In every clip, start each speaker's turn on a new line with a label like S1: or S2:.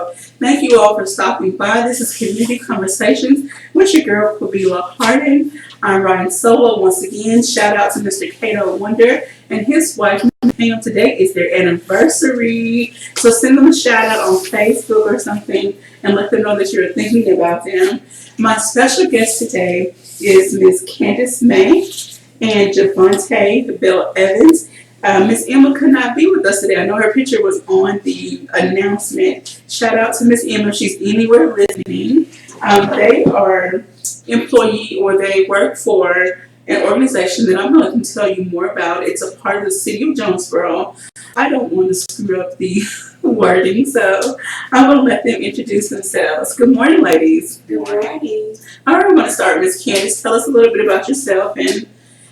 S1: Thank you all for stopping by. This is Community Conversations with your girl, Quabila Harden. I'm Ryan Solo once again. Shout out to Mr. Cato Wonder and his wife, Pam. Today is their anniversary. So send them a shout out on Facebook or something and let them know that you're thinking about them. My special guest today is Miss Candace May and Javante Bell Evans. Miss Emma could not be with us today. I know her picture was on the announcement. Shout out to Miss Emma. She's anywhere listening. They are employee or they work for an organization that I'm going to tell you more about. It's a part of the city of Jonesboro. I don't want to screw up the wording, so I'm going to let them introduce themselves. Good morning, ladies.
S2: Good morning.
S1: All right, I'm going to start. Miss Candace, tell us a little bit about yourself and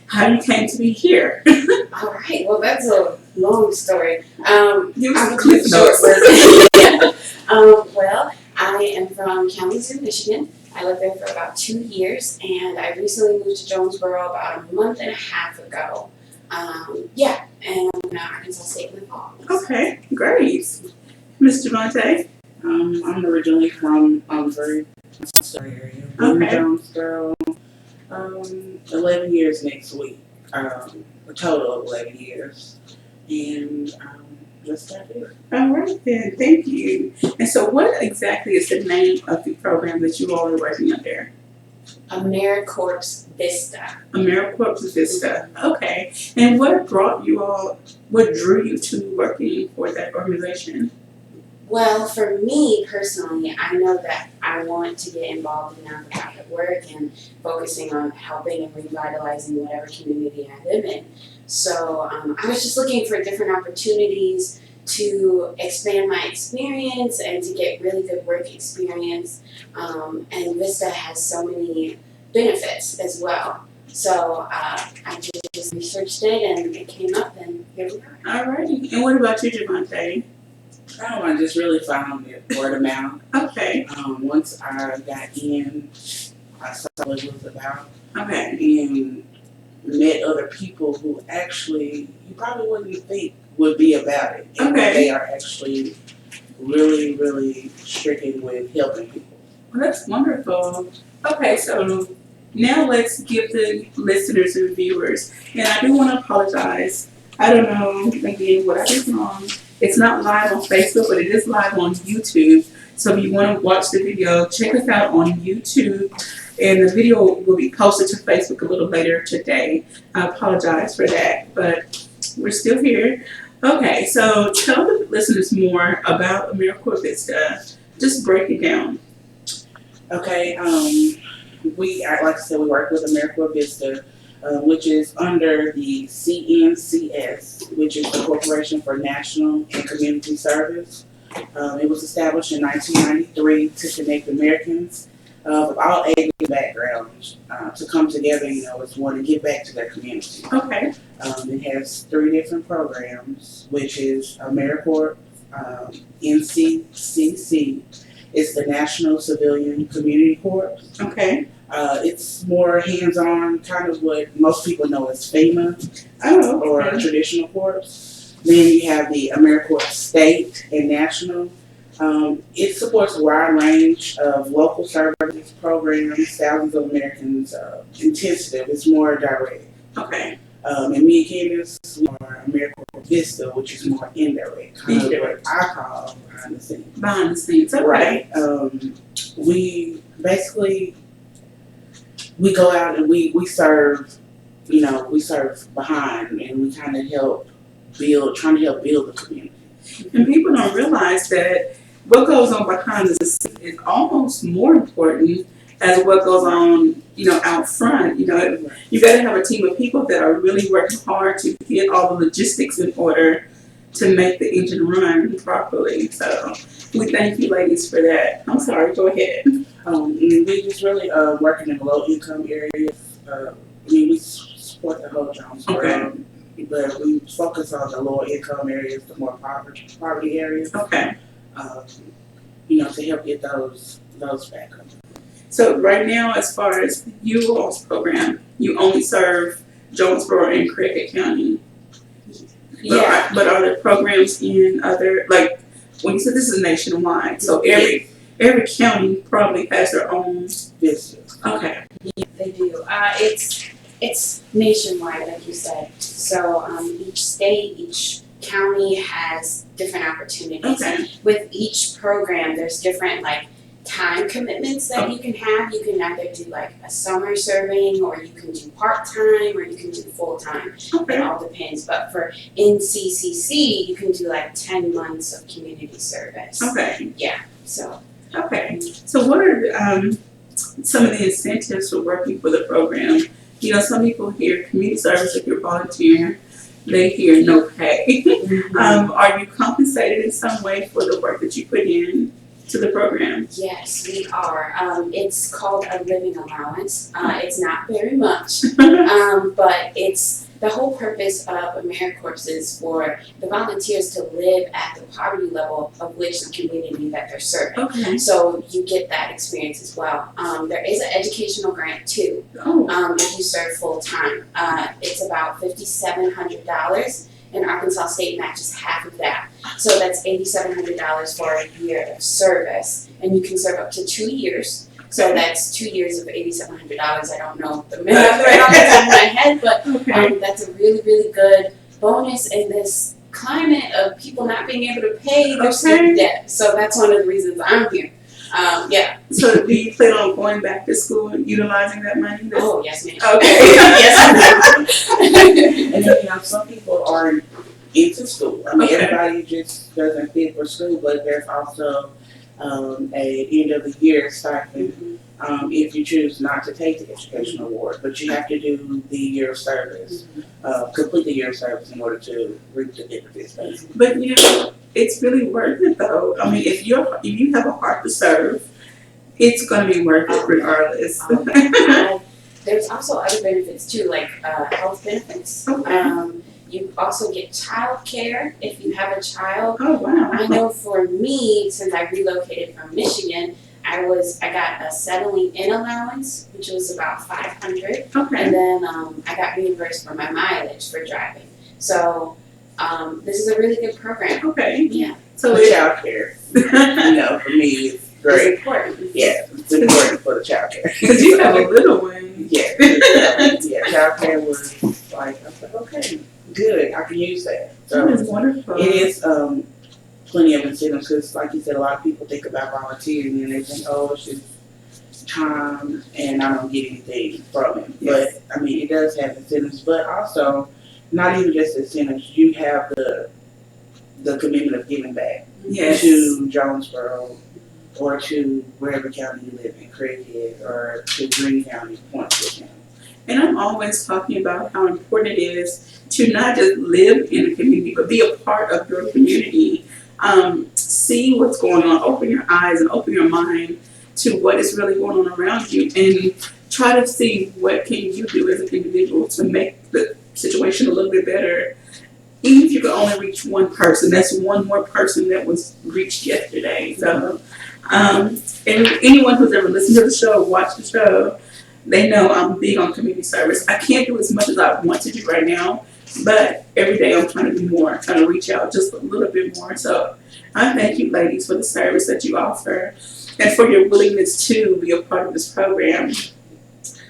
S1: how you came to be here.
S2: All right. Well, that's a long story.
S1: Give us
S2: I'm
S1: a quick
S2: short
S1: notes.
S2: version. Well, I am from Kalamazoo, Michigan. I lived there for about 2 years, and I recently moved to Jonesboro about a month and a half ago. And I'm in Arkansas State in the fall.
S1: Okay, great. Miss Javante?
S3: I'm originally from Umford, area.
S1: Okay.
S3: Jonesboro. 11 years next week. A total of 11 years. And that's about it.
S1: All right then, thank you. And so what exactly is the name of the program that you all are working under?
S2: AmeriCorps Vista.
S1: AmeriCorps Vista. Okay. And what drew you to working for that organization?
S2: Well, for me personally, I know that I want to get involved in nonprofit work and focusing on helping and revitalizing whatever community I live in. So I was just looking for different opportunities to expand my experience and to get really good work experience. And Vista has so many benefits as well. So I just researched it and it came up and here we are.
S1: All righty. And what about you, Javante?
S3: I just really found it word of mouth.
S1: Okay.
S3: Once I got in, I saw what it was about.
S1: Okay.
S3: And met other people who actually you probably wouldn't think would be about it. And
S1: Okay.
S3: they are actually really, really stricken with helping people.
S1: Well, that's wonderful. Okay, so now let's give the listeners and viewers, and I do want to apologize. I don't know, again, what I did wrong. It's not live on Facebook, but it is live on YouTube. So if you want to watch the video, check us out on YouTube. And the video will be posted to Facebook a little later today. I apologize for that, but we're still here. Okay, so tell the listeners more about AmeriCorps Vista. Just break it down.
S3: Okay, like I said, we work with AmeriCorps Vista, which is under the CNCS, which is the Corporation for National and Community Service. It was established in 1993 to connect Americans of all ages and backgrounds to come together, as one to give back to their community.
S1: Okay.
S3: It has 3 different programs, which is AmeriCorps, NCCC. It's the National Civilian Community Corps.
S1: Okay.
S3: It's more hands-on, kind of what most people know as FEMA or traditional corps. Then you have the AmeriCorps State and National. It supports a wide range of local services, programs, thousands of Americans. Intensive, it's more direct.
S1: Okay.
S3: And me and Candace are AmeriCorps Vista, which is more indirect, kind of what I call behind the scenes.
S1: Behind the scenes, okay.
S3: Right. We basically go out and we serve, we serve behind, and we kind of trying to help build the community.
S1: And people don't realize that what goes on behind the scenes is almost more important as what goes on, out front. You got to have a team of people that are really working hard to get all the logistics in order to make the engine run properly. So we thank you ladies for that. I'm sorry, go ahead.
S3: We just really working in low income areas. We support the whole Jonesboro.
S1: Okay.
S3: But we focus on the lower income areas, the more poverty areas.
S1: Okay.
S3: To help get those back up.
S1: So right now, as far as you all's program, you only serve Jonesboro and Craighead County.
S2: Yeah.
S1: But are there programs in other, like Well, you said this is nationwide, so every county probably has their own.
S3: Business.
S1: Okay.
S2: They do. It's nationwide, like you said. So each state, each county has different opportunities.
S1: Okay.
S2: With each program, there's different like time commitments that you can have. You can either do like a summer serving, or you can do part time, or you can do full time.
S1: Okay.
S2: It all depends. But for NCCC, you can do like 10 months of community service.
S1: Okay.
S2: So.
S1: Okay. So what are some of the incentives for working for the program? You know, some people hear community service if you're volunteering. They hear no pay. Are you compensated in some way for the work that you put in to the program?
S2: Yes, we are. It's called a living allowance. It's not very much, but it's the whole purpose of AmeriCorps is for the volunteers to live at the poverty level of which the community that they're serving.
S1: Okay.
S2: So you get that experience as well. There is an educational grant too. If you serve full time. It's about $5,700. And Arkansas State matches half of that. So that's $8,700 for a year of service. And you can serve up to 2 years. So that's 2 years of $8,700. I don't know the math right off the top of my head, but that's a really, really good bonus in this climate of people not being able to pay their student debt. So that's one of the reasons I'm here.
S1: So do you plan on going back to school and utilizing that money?
S2: Oh, yes, ma'am.
S1: Okay.
S2: Yes, ma'am.
S3: And then, some people are into school. I mean, everybody just doesn't fit for school, but there's also a end of the year stipend if you choose not to take the educational award, but you have to do the year of service, complete the year of service in order to reap the benefits.
S1: But you know, it's really worth it though. I mean, if you have a heart to serve, it's going to be worth it regardless.
S2: There's also other benefits too, like health benefits. You also get child care if you have a child.
S1: Oh wow!
S2: I know for me, since I relocated from Michigan, I got a settling in allowance, which was about $500, and then I got reimbursed for my mileage for driving. So this is a really good program.
S1: Okay.
S2: Yeah.
S3: So the child care, for me, it's great.
S2: It's important.
S3: Yeah, it's important for the child care.
S1: Because you have a little one.
S3: Yeah, child care was like, I was like, okay, good, I can use that. So
S1: That is wonderful.
S3: it is plenty of incentives because, like you said, a lot of people think about volunteering and they think, oh, it's just time and I don't get anything from it.
S1: Yes.
S3: But, I mean, it does have incentives, but also not even just incentives. You have the commitment of giving back to Jonesboro or to wherever county you live in, Craighead, or to Greene County, Pointsville County.
S1: And I'm always talking about how important it is to not just live in a community, but be a part of your community. See what's going on, open your eyes and open your mind to what is really going on around you, and try to see what can you do as an individual to make the situation a little bit better. Even if you could only reach one person, that's one more person that was reached yesterday. So anyone who's ever listened to the show, watched the show, they know I'm big on community service. I can't do as much as I want to do right now, but every day I'm trying to do more, trying to reach out just a little bit more. So I thank you, ladies, for the service that you offer and for your willingness to be a part of this program.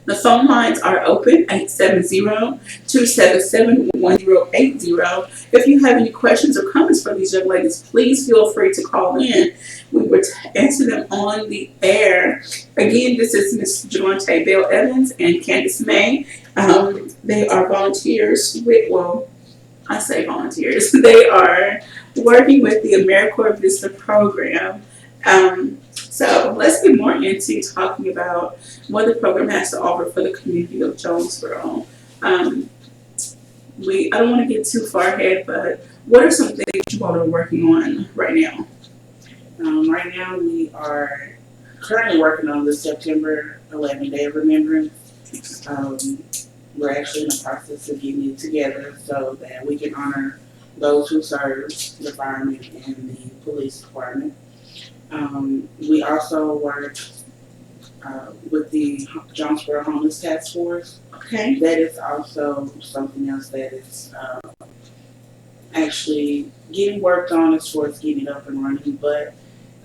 S1: The phone lines are open, 870-277-1080. If you have any questions or comments for these young ladies, please feel free to call in. We will answer them on the air. Again, this is Ms. Javante Bell Evans and Candace May. They are volunteers I say volunteers. They are working with the AmeriCorps Vista program. So let's get more into talking about what the program has to offer for the community of Jonesboro. I don't want to get too far ahead, but what are some things you all are working on right now?
S3: Right now we are currently working on the September 11th Day of Remembrance. We're actually in the process of getting it together so that we can honor those who serve the firemen and the police department. We also work with the Jonesboro Homeless Task Force.
S1: Okay.
S3: That is also something else that is actually getting worked on as far as getting it up and running, but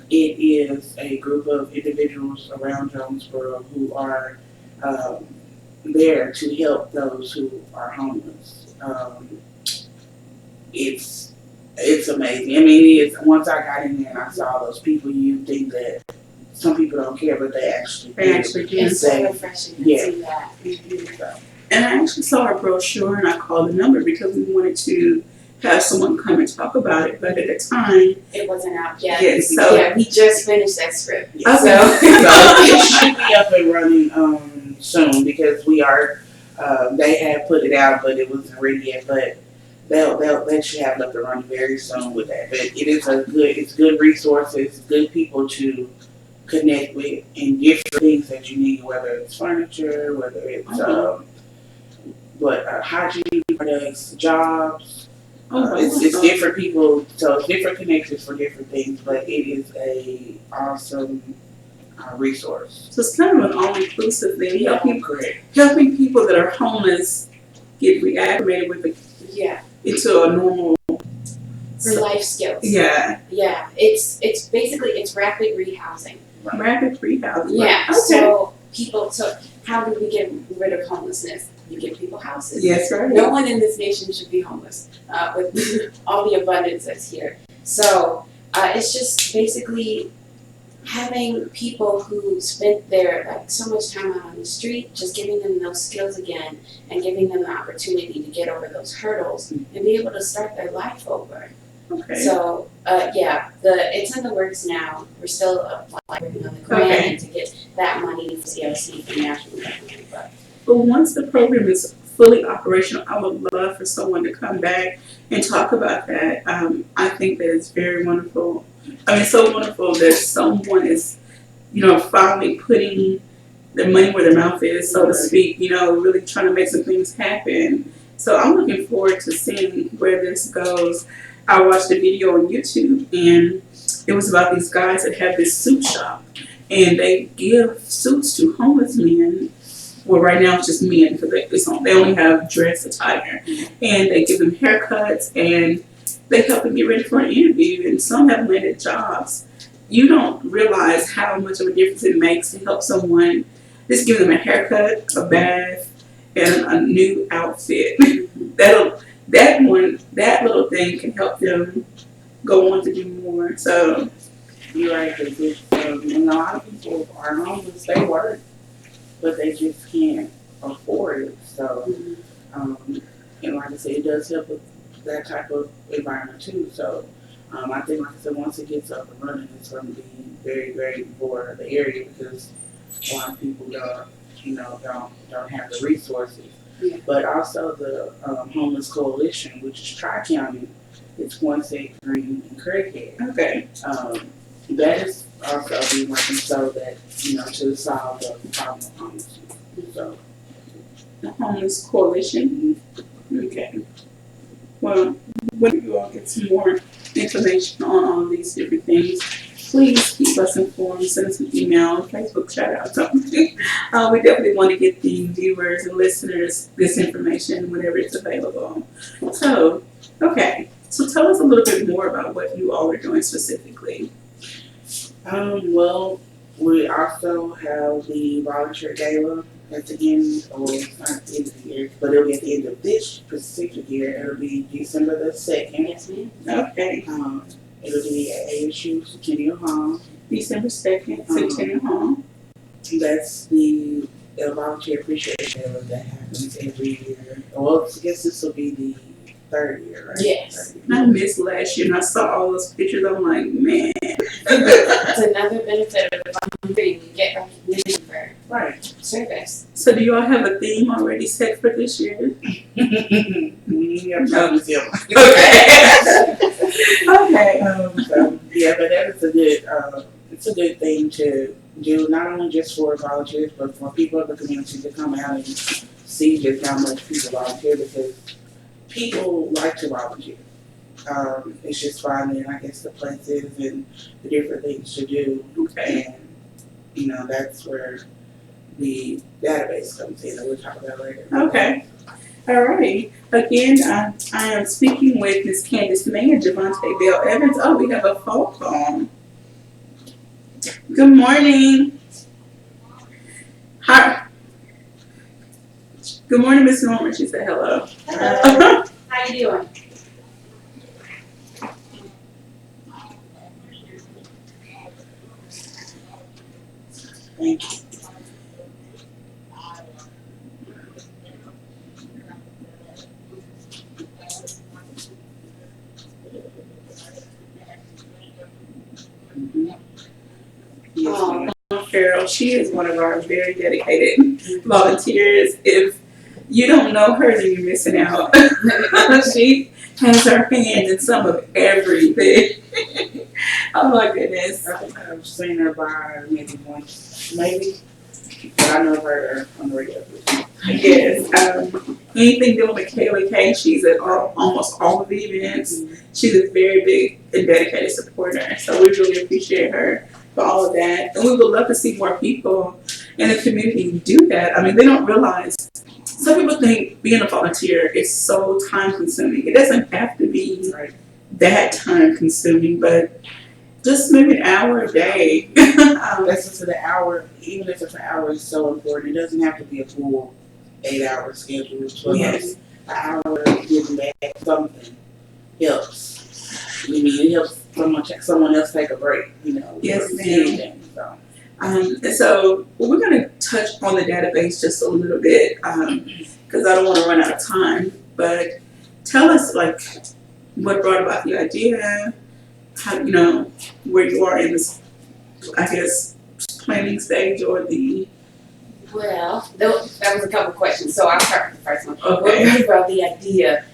S3: it is a group of individuals around Jonesboro who are um, there to help those who are homeless. It's it's amazing. I mean, it's once I got in there and I saw those people, you think that some people don't care, but they actually
S1: They
S3: do.
S1: actually do.
S2: It's so refreshing to
S3: Yeah.
S2: see that.
S3: So,
S1: And I actually saw a brochure and I called the number because we wanted to have someone come and talk about it. But at the time,
S2: It wasn't out yet.
S1: yes, so
S2: Yeah, we just finished that script.
S1: Okay.
S3: so it should be up and running soon because we are. They had put it out, but it wasn't ready yet. But they should have it up and running very soon with that. But it's good resources, good people to connect with, and different things that you need, whether it's furniture, whether it's hygiene products, jobs. It's different people, so it's different connections for different things, but it is a awesome resource.
S1: So it's kind of an all-inclusive thing,
S2: Yeah.
S3: Correct.
S1: helping people that are homeless get reacclimated with
S2: Yeah,
S1: into a normal.
S2: for life skills.
S1: Yeah,
S2: Yeah, it's basically it's rapid rehousing.
S1: rapid rehousing.
S2: Yeah.
S1: Okay.
S2: So how do we get rid of homelessness? You give people houses.
S1: Yes, right.
S2: No one in this nation should be homeless with all the abundance that's here. So it's just basically having people who spent their so much time out on the street, just giving them those skills again and giving them the opportunity to get over those hurdles and be able to start their life over.
S1: Okay.
S2: So it's in the works now. We're still working on the grant
S1: Okay.
S2: and to get that money for CLC for national government.
S1: But once the program is fully operational, I would love for someone to come back and talk about that. I think that it's very wonderful. I mean, it's so wonderful that someone is, finally putting their money where their mouth is, so to speak, really trying to make some things happen. So I'm looking forward to seeing where this goes. I watched a video on YouTube, and it was about these guys that have this suit shop, and they give suits to homeless men. Well, right now it's just men because they only have dress attire, and they give them haircuts and they help them get ready for an interview. And some have landed jobs. You don't realize how much of a difference it makes to help someone. Just give them a haircut, a bath, and a new outfit. That little thing can help them go on to do more. So
S3: You're right, because a lot of people are homeless, they work, but they just can't afford it. So, and like I said, it does help with that type of environment too. So, I think, like I said, once it gets up and running, it's going to be very great for the area because a lot of people don't have the resources.
S2: Yeah.
S3: But also the Homeless Coalition, which is Tri-County, it's Quincy, Green, and Craighead.
S1: okay,
S3: That is also being working so that, to solve the problem of homelessness. So,
S1: the Homeless Coalition. Okay. Well, when you all get some more information on all these different things, please keep us informed. Send us an email, Facebook shout out, something. We definitely want to get the viewers and listeners this information whenever it's available. So, okay. So tell us a little bit more about what you all are doing specifically.
S3: well, we also have the volunteer gala at the end, or not at the end of the year, but it'll be at the end of this particular year. It'll be December the 2nd.
S2: Yes, ma'am.
S1: Okay.
S3: It'll be at ASU Centennial Hall.
S1: December 2nd, Centennial Hall.
S3: That's the volunteer appreciation gala that happens every year. Well, I guess this will be the third year, right?
S2: Yes.
S1: I missed last year and I saw all those pictures. I'm like, man.
S2: It's another benefit of volunteering. You get recognition for
S3: Right.
S2: service.
S1: So do you all have a theme already set for this year?
S3: We have to see them.
S1: Okay. Okay.
S3: So, yeah, but that is it's a good thing to do, not only just for volunteers, but for people in the community to come out and see just how much people volunteer, because people like to volunteer. It's just finding, I guess, the places and the different things to do.
S1: Okay.
S3: And, that's where the database comes in, that we'll talk about later.
S1: Okay. All right. Again, I am speaking with Miss Candace May and Javante Bell Evans. Oh, we have a phone call. Good morning. Hi. Good morning, Miss Norman. She said hello.
S2: Hello. How you doing?
S3: Thank you. Yes, ma'am.
S1: Carol, she is one of our very dedicated volunteers. If you don't know her, then you're missing out. She has her hands in some of everything. Oh my goodness.
S3: I think I've seen her by maybe once, maybe, but I know her on the radio.
S1: Yes. Anything dealing with Kaylee K, she's at almost all of the events. She's a very big and dedicated supporter. So we really appreciate her for all of that. And we would love to see more people in the community do that. I mean, they don't realize. Some people think being a volunteer is so time consuming. It doesn't have to be that time consuming, but just maybe an hour a day.
S3: Listen to the hour, even if it's an hour, is so important. It doesn't have to be a full 8-hour schedule. But
S1: Yes.
S3: an hour giving back something helps. I mean, it helps someone else take a break,
S1: Yes,
S3: or
S1: ma'am.
S3: anything, so.
S1: And so we're going to touch on the database just a little bit because I don't want to run out of time. But tell us, what brought about the idea, how, where you are in this, I guess, planning stage or the.
S2: Well, that was a couple questions, so I'll start with the first one.
S1: Okay.
S2: What really brought the idea?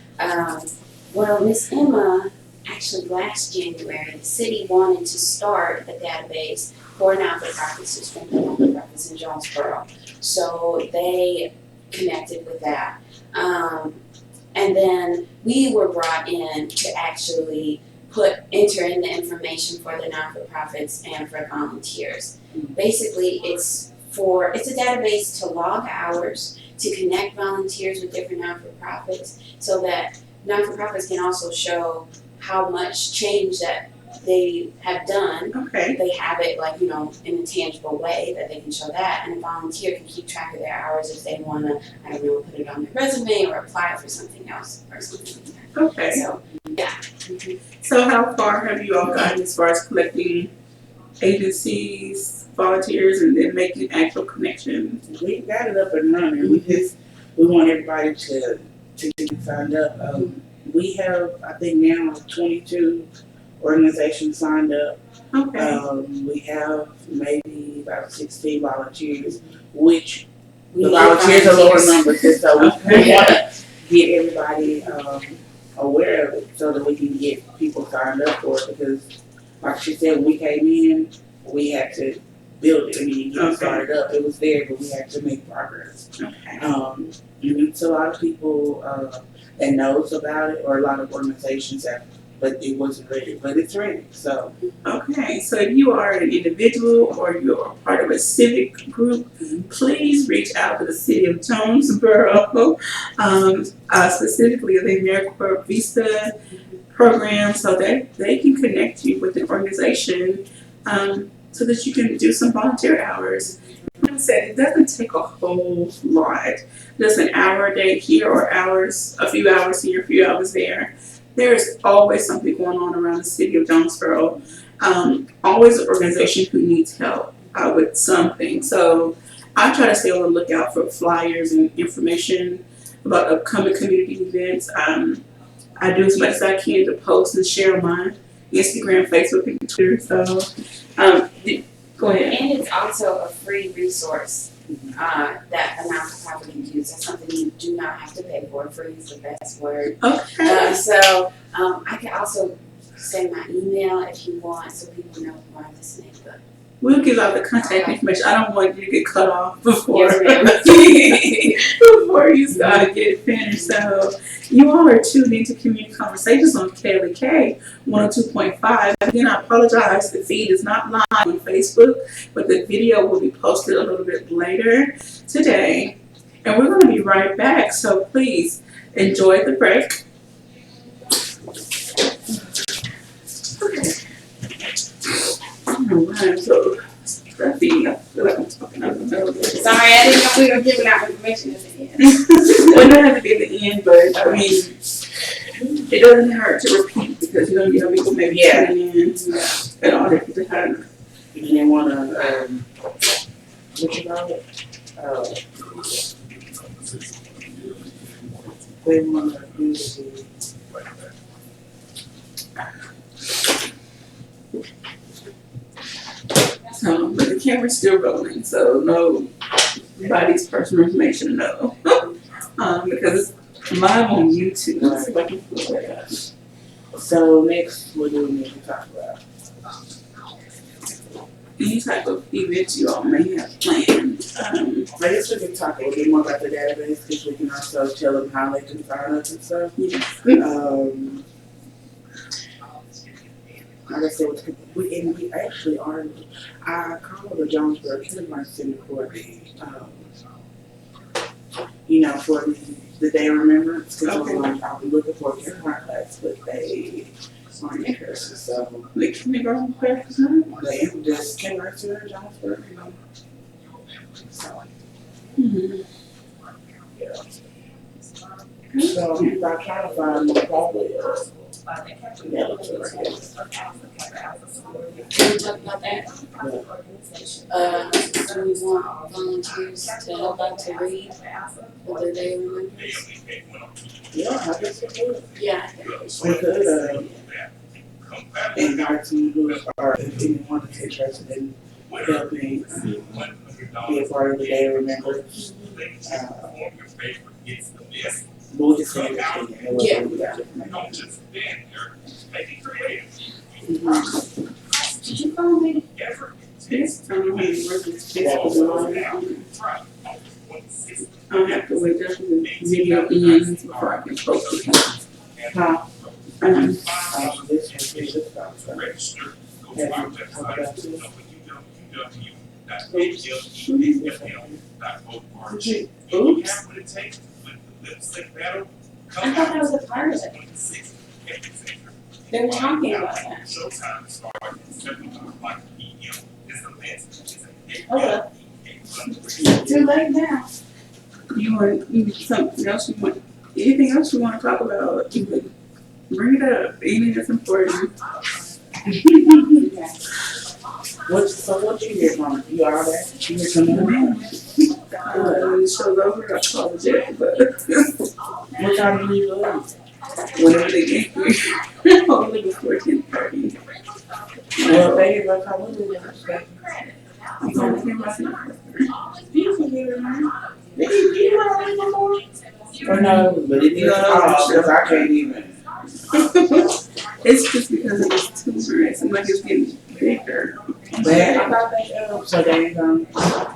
S2: Well, Miss Emma, actually last January, the city wanted to start a database for not-for-profits to strengthen not-for-profits in Jonesboro. So they connected with that. And then we were brought in to actually enter in the information for the not-for-profits and for volunteers. Basically, it's a database to log hours, to connect volunteers with different not-for-profits, so that not-for-profits can also show how much change that they have done.
S1: Okay.
S2: They have it in a tangible way that they can show that, and a volunteer can keep track of their hours if they want to, put it on their resume or apply for something else or something like that.
S1: Okay.
S2: So, yeah.
S1: So how far have you all gotten as far as collecting agencies, volunteers, and then making actual connections?
S3: We got it up and running. We want everybody to get signed up. We have, I think now, 22 organizations signed up.
S1: Okay.
S3: We have maybe about 16 volunteers, which
S2: We
S3: the
S2: need
S3: volunteers are lower
S2: volunteers.
S3: numbers, so we want to get everybody aware of it so that we can get people signed up for it, because like she said, when we came in, we had to build it. I mean, get it started up. It was there, but we had to make progress.
S1: Okay.
S3: It's a lot of people that knows about it, or a lot of organizations that, but it wasn't ready. But it's ready. So
S1: Okay, so if you are an individual or you're part of a civic group, please reach out to the City of Jonesboro, specifically the AmeriCorps Vista program, so that they can connect you with an organization so that you can do some volunteer hours. Like I said, it doesn't take a whole lot, just an hour a day here or a few hours here, a few hours there. There's always something going on around the city of Jonesboro. Always an organization who needs help with something. So I try to stay on the lookout for flyers and information about upcoming community events. I do as much as I can to post and share on my Instagram, Facebook, and Twitter. So go ahead.
S2: And it's also a free resource that a not-for-profit can use. That's something you do not have to pay for. Free is the best word.
S1: Okay.
S2: So I can also say my email if you want, so people know who I'm listening. But
S1: We'll give out the contact information. I don't want you to get cut off before
S2: Yes,
S1: before you start getting finished. So you all are tuned into Community Conversations on KLK 102.5. Again, I apologize. The feed is not live on Facebook, but the video will be posted a little bit later today. And we're going to be right back, so please enjoy the break. Alright, so stuffy. I feel like I'm talking out of the middle of it.
S2: Sorry, I didn't know we were giving out information at the end.
S1: Well, it doesn't have to be at the end, but I mean, it doesn't hurt to repeat because you know people maybe tuning in and all that to kind of.
S3: You didn't want to, what you call it? They want to do the.
S1: But the camera's still rolling, so nobody's personal information, no. Because it's live on YouTube. So if I can pull that up.
S3: So next, what do we need to talk about?
S1: Any type of events you all may have planned.
S3: I guess we can talk a little bit more about the database because we can also tell them how they can sign up and stuff. Like I said, we actually are. I called the Jonesboro Kindergarten Center for for the day of remembrance because I'll be looking for a kindergarten class, but they aren't interested. So
S1: The kindergarten class, no?
S3: they just Kindergarten Center in Jonesboro. So yeah. So I'm trying to find probably
S2: Can we talk about that? Do we want volunteers to help out to read for the day of remembrance?
S3: yeah, I guess we could.
S2: Yeah, I think we should.
S3: We could invite someone who are anyone that's interested in helping be a part of the day of remembrance. We'll just say it.
S2: Yeah. Did you call me?
S1: Yes, I don't know how to work this I'll have to wait till the video ends before I can post it.
S3: Huh?
S1: Um,
S2: Oops. I thought that was a part of it. They were talking about that. Oh, too late now.
S1: you something else you want, anything else you want to talk about, you can bring it up, anything that's important.
S3: What you hear from? You all there? You hear from them?
S1: The show's over, I apologize, but
S3: What time do you leave?
S1: whenever they get here, only before 10:30.
S3: Well, baby, what time we leave?
S1: I'm gonna hear myself.
S3: You can hear it, man. Did you hear it before? Or no, but it is because I can't even.
S1: It's just because it was tumor, it seemed like it's getting bigger.
S3: But I thought they, so they ain't gonna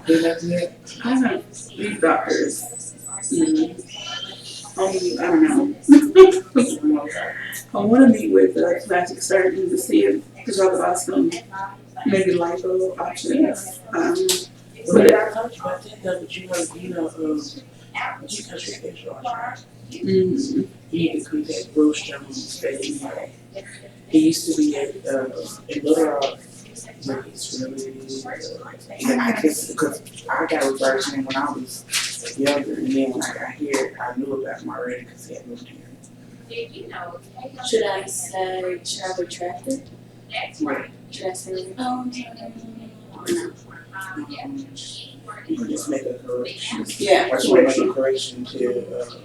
S3: do nothing yet?
S1: I don't, these doctors, I don't know. I want to meet with a plastic surgeon to see if to talk about some maybe lipo options.
S3: But I told you about that though, but you got your facial wash. You need to contact Bruce Jones. He used to be at in Little Rock. But he's really, I guess because I got referred to him when I was younger, and then when I got here, I knew about him already because he had moved here.
S2: Should I retract it?
S3: Right.
S2: Should I say, oh, or no?
S3: You can just make a correction.
S2: Yeah.
S3: Or just make a correction to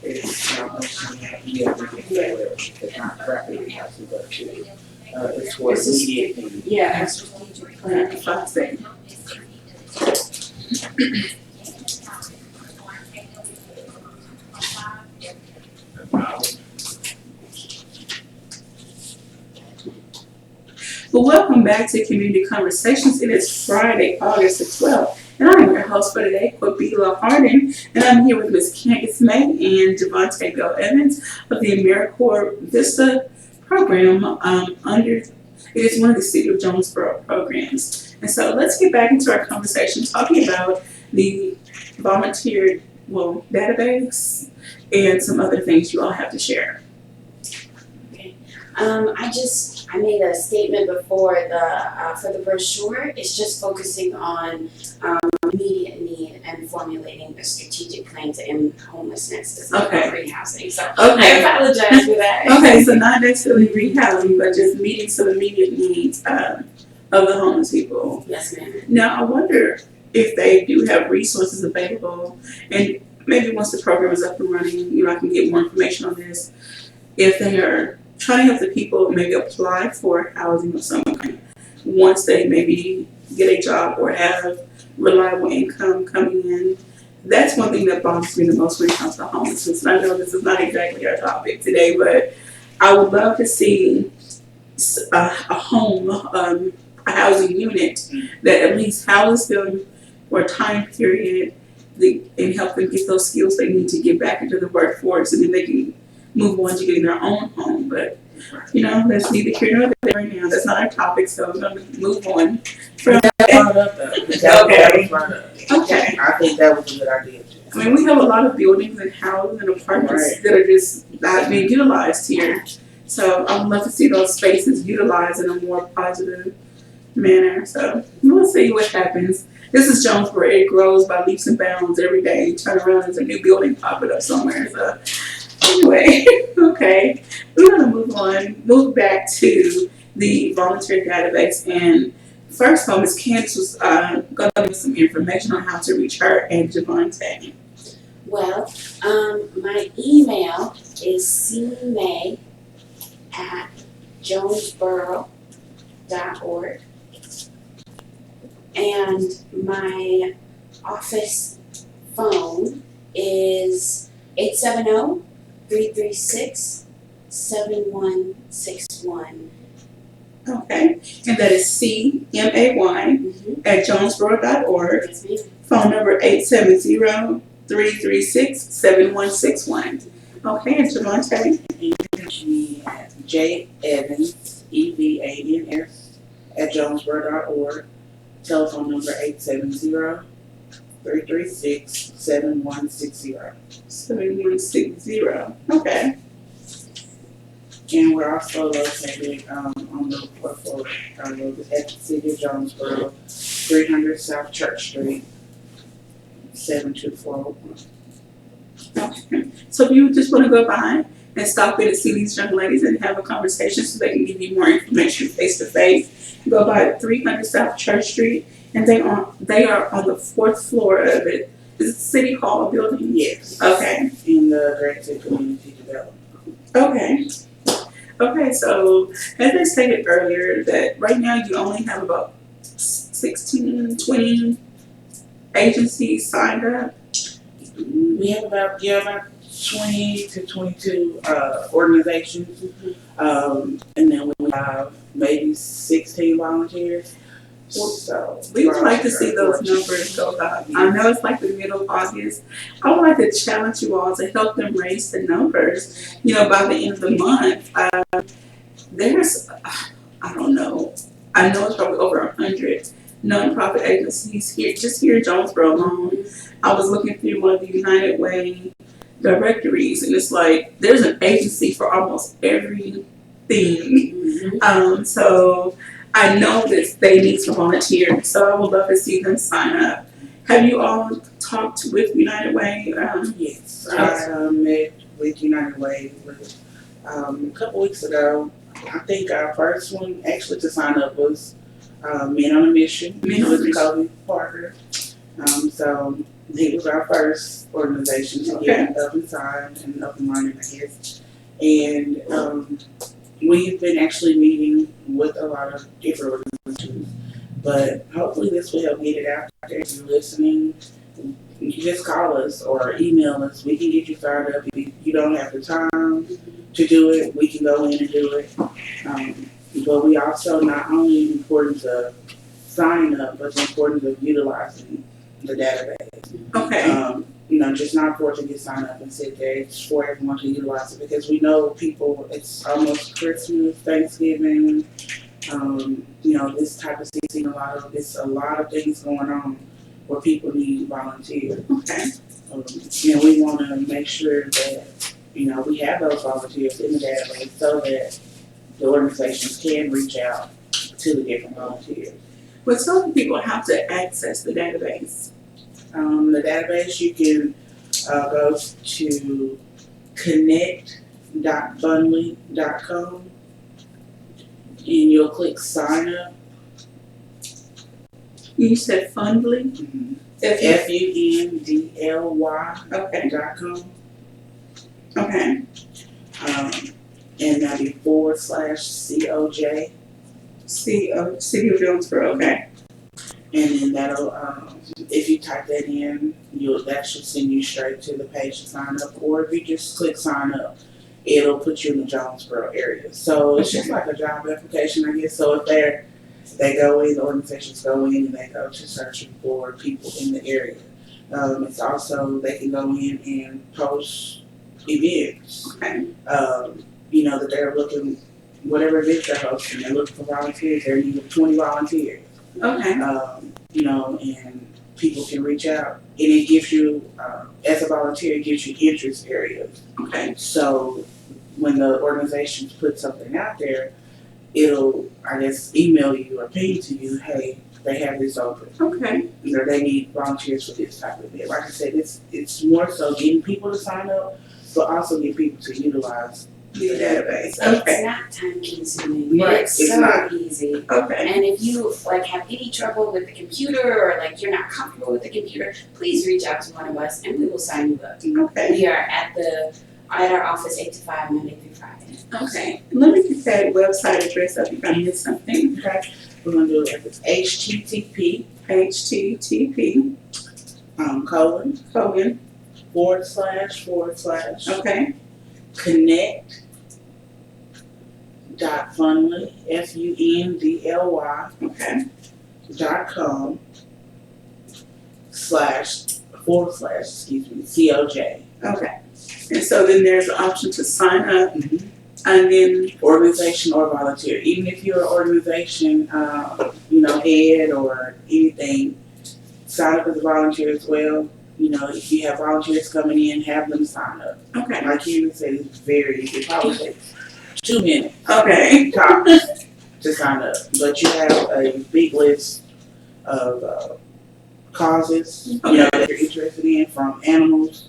S3: it's not it's not property has to go to it's for immediate thing.
S2: Yeah, a strategic plan.
S1: Well, welcome back to Community Conversations. It is Friday, August the 12th, and I'm your host for today, Quabila Hardin, and I'm here with Ms. Candace May and Javante Evans of the AmeriCorps Vista program it is one of the City of Jonesboro programs. And so let's get back into our conversation talking about the volunteer database and some other things you all have to share.
S2: I made a statement before for the brochure. It's just focusing on immediate need and formulating a strategic plan to end homelessness. It's not about rehousing. So I apologize for that.
S1: Okay, so not necessarily rehousing, but just meeting some immediate needs of the homeless people.
S2: Yes, ma'am.
S1: Now, I wonder if they do have resources available, and maybe once the program is up and running, I can get more information on this. If they are trying to help the people maybe apply for housing of some kind, once they maybe get a job or have reliable income coming in. That's one thing that bothers me the most when it comes to homelessness. And I know this is not exactly our topic today, but I would love to see a home, a housing unit that at least houses them for a time period and help them get those skills they need to get back into the workforce, and then they can move on to getting their own home. But that's neither here nor there right now. That's not our topic, so we're going to move on from that. Okay.
S3: I think that was a good idea.
S1: I mean, we have a lot of buildings and houses and apartments that are just not being utilized here. So I would love to see those spaces utilized in a more positive manner. So we'll see what happens. This is Jonesboro. It grows by leaps and bounds every day. You turn around, there's a new building popping up somewhere. So anyway, okay, we're going to move back to the volunteer database. And first of all, Ms. Candace was going to give some information on how to reach her and Javante.
S2: Well, my email is cmay@jonesboro.org, and my office phone is 870-336-7161.
S1: Okay, and that is CMAY at jonesboro.org.
S2: Yes, ma'am.
S1: Phone number 870-336-7161. Okay, and Javante.
S3: You can reach me at jevans, EVANS, at jonesboro.org. Telephone number 870-336-7160.
S1: 7160. Okay.
S3: And we're also located on the portfolio at the City of Jonesboro, 300 South Church Street, 72401.
S1: Okay. So if you just want to go by and stop in and see these young ladies and have a conversation so they can give you more information face to face, go by 300 South Church Street, and they are on the 4th floor of it. Is it City Hall building?
S3: Yes.
S1: Okay.
S3: In the Great Community Development.
S1: Okay. Okay, so as I stated earlier, that right now you only have about 16, 20 agencies signed up.
S3: We have about 20 to 22 organizations, and then we have maybe 16 volunteers. So
S1: we would like to see those numbers go up. I know it's like the middle of August. I would like to challenge you all to help them raise the numbers. By the end of the month, there's, I don't know, I know it's probably over 100 nonprofit agencies here in Jonesboro alone. I was looking through one of the United Way directories, and it's like there's an agency for almost everything. So I know that they need to volunteer, so I would love to see them sign up. Have you all talked with United Way?
S3: Yes, I met with United Way a couple weeks ago. I think our first one actually to sign up was Men on a Mission with Kobe Parker. So he was our first organization to get up inside and up and running, I guess. And we've been actually meeting with a lot of different organizations, but hopefully this will help get it out there. If you're listening, you can just call us or email us. We can get you started up. If you don't have the time to do it, we can go in and do it. But we also not only important to sign up, but the importance of utilizing the database.
S1: Okay.
S3: Just not for it to get signed up and sit there. It's for everyone to utilize it because we know people, it's almost Christmas, Thanksgiving, this type of season, a lot of things going on. where people need volunteers.
S1: Okay.
S3: And we want to make sure that, we have those volunteers in the database so that the organizations can reach out to the different volunteers.
S1: But some people have to access the database.
S3: The database, you can go to connect.fundly.com and you'll click sign up.
S1: You said Fundly?
S3: FUNDLY.com.
S1: Okay.
S3: And that'll be /COJ.
S1: City of Jonesboro. Okay.
S3: And then that'll, if you type that in, that should send you straight to the page to sign up. Or if you just click sign up, it'll put you in the Jonesboro area. So it's just like a job application, I guess. So if they go in, the organizations go in and they go to searching for people in the area. It's also, they can go in and post events.
S1: Okay.
S3: That they're looking, whatever events they're hosting, they're looking for volunteers. They're needing 20 volunteers.
S1: Okay.
S3: And people can reach out. And it gives you, as a volunteer, it gives you interest areas.
S1: Okay.
S3: So when the organizations put something out there, it'll, I guess, email you or ping to you, hey, they have this open.
S1: Okay.
S3: They need volunteers for this type of event. Like I said, it's more so getting people to sign up, but also get people to utilize the database.
S1: Okay.
S2: It's not time consuming.
S3: Right,
S2: It's
S3: it's
S2: so
S3: not.
S2: easy.
S1: Okay.
S2: And if you have any trouble with the computer or you're not comfortable with the computer, please reach out to one of us and we will sign you up.
S1: Okay.
S2: We are at our office 8 to 5 Monday through Friday.
S1: Okay. Let me get that website address up if I missed something.
S3: Okay. We're gonna do it like it's HTTP
S1: HTTP
S3: colon /
S1: colon. Okay.
S3: connect.fundly FUNDLY.com //COJ.
S1: Okay. And so then there's an option to sign up,
S3: Mm-hmm.
S1: and then
S3: Organization or volunteer. Even if you're an organization, head or anything, sign up as a volunteer as well. If you have volunteers coming in, have them sign up.
S1: okay.
S3: Like Candace said, it's very easy. It probably takes 2 minutes
S1: Okay.
S3: tops to sign up. But you have a big list of causes, that you're interested in, from animals,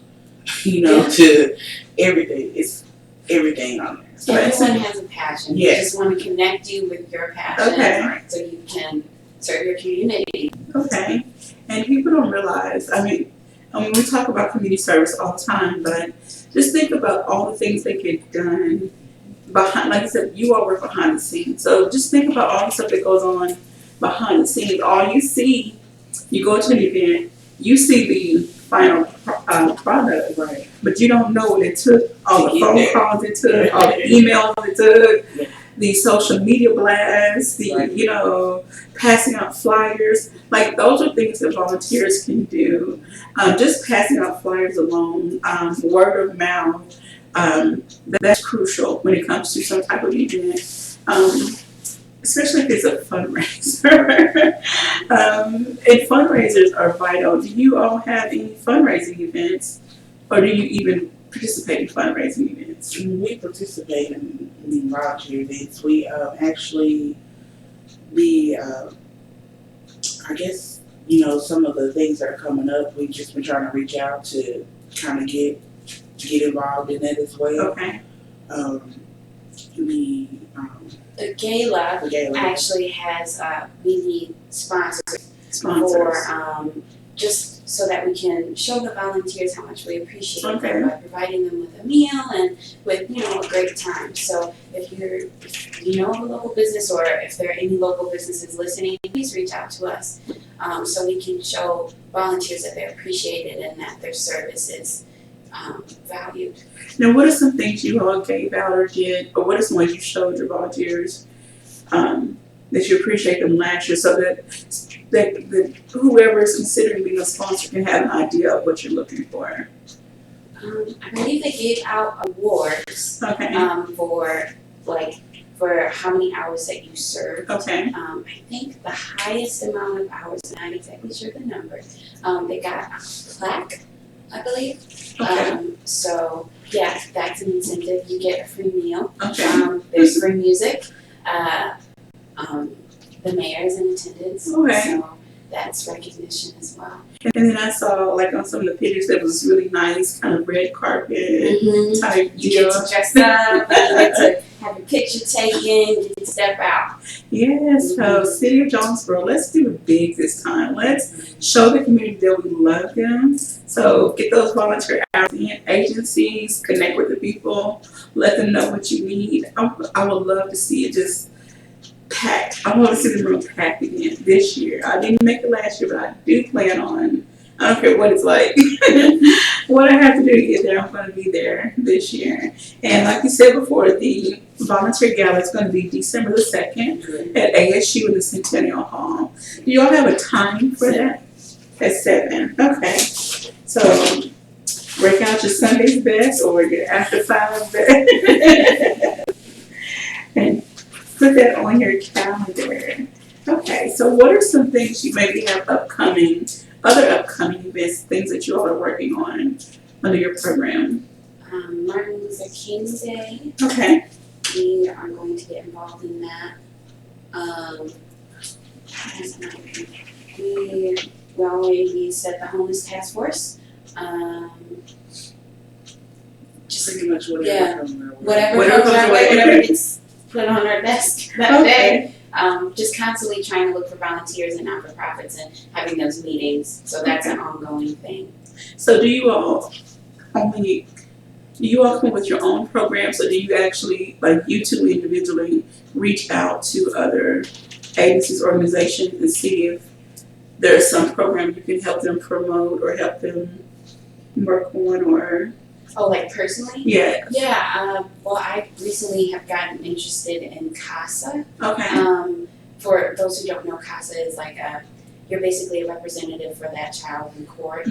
S3: to everything. It's everything on there.
S2: So everyone has a passion.
S3: Yes.
S2: We just want to connect you with your passion so you can serve your community.
S1: Okay. And people don't realize, we talk about community service all the time, but just think about all the things that get done behind, like I said, you all work behind the scenes. So just think about all the stuff that goes on behind the scenes. All you see, you go to an event, you see the final product,
S3: Right.
S1: but you don't know what it took, all the
S3: To get
S1: phone
S3: there.
S1: calls it took, all the emails it took,
S3: Yeah.
S1: the social media blasts, the,
S3: Right.
S1: passing out flyers. Like, those are things that volunteers can do. Just passing out flyers alone, word of mouth, that's crucial when it comes to some type of event. Especially if it's a fundraiser. And fundraisers are vital. Do you all have any fundraising events, or do you even participate in fundraising events?
S3: We participate in volunteer events. We actually, I guess, some of the things that are coming up, we've just been trying to reach out to kind of get involved in that as well.
S1: Okay.
S2: The gala actually has, we need sponsors for, just so that we can show the volunteers how much we appreciate them by providing them with a meal and with, a great time. So if you know of a local business, or if there are any local businesses listening, please reach out to us, so we can show volunteers that they're appreciated and that their service is valued.
S1: Now, what are some things you all gave out or did, or what are some ways you showed your volunteers that you appreciate them last year, so that whoever is considering being a sponsor can have an idea of what you're looking for?
S2: I believe they gave out awards
S1: Okay.
S2: for for how many hours that you served.
S1: Okay.
S2: I think the highest amount of hours, I'm not exactly sure the number, they got a plaque, I believe.
S1: Okay.
S2: So yeah, that's an incentive. You get a free meal.
S1: Okay.
S2: There's free music. The mayor's in attendance.
S1: Okay.
S2: So that's recognition as well.
S1: And then I saw, like, on some of the pictures, that was really nice, kind of red carpet type
S2: You
S1: deal.
S2: get to dress up, and you get to have a picture taken, you get to step out.
S1: Yes, so City of Jonesboro, let's do it big this time. Let's show the community that we love them. So get those volunteer hours in, agencies, connect with the people, let them know what you need. I would love to see it just packed. I want to see the room packed again this year. I didn't make it last year, but I do plan on. I don't care what it's like. What I have to do to get there, I'm going to be there this year. And like you said before, the volunteer gala is going to be December the 2nd at ASU in the Centennial Hall. Do y'all have a time for that? At 7. Okay. So break out your Sunday's best or your after 5 best. And put that on your calendar. Okay, so what are some things you maybe have other upcoming events, things that you all are working on under your program?
S2: Martin Luther King Day.
S1: Okay.
S2: We are going to get involved in that. We said the homeless task force. Just
S3: Pretty much whatever.
S2: Yeah.
S3: comes our way.
S2: whatever comes our way, whatever gets put on our desk that day.
S1: Okay.
S2: Just constantly trying to look for volunteers and not-for-profits and having those meetings. So that's an ongoing thing.
S1: So do you all come up with your own programs, or do you actually, like you two individually, reach out to other agencies, organizations, and see if there's some program you can help them promote or help them work on, or?
S2: Oh, like personally?
S1: Yeah.
S2: Yeah. Well, I recently have gotten interested in CASA.
S1: Okay.
S2: For those who don't know, CASA is like you're basically a representative for that child in court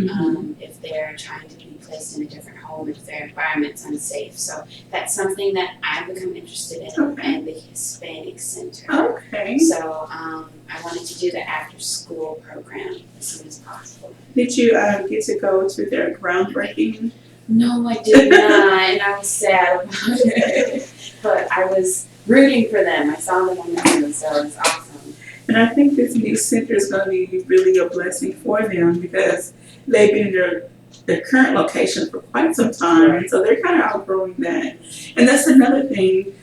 S2: if they're trying to be placed in a different home, if their environment's unsafe. So that's something that I've become interested in, and the Hispanic Center.
S1: Okay.
S2: So I wanted to do the after-school program as soon as possible.
S1: Did you get to go to their groundbreaking?
S2: No, I did not, and I was sad about it. But I was rooting for them. I saw them on the news, so it was awesome.
S1: And I think this new center is going to be really a blessing for them because they've been in their current location for quite some time, and so they're kind of outgrowing that. And that's another thing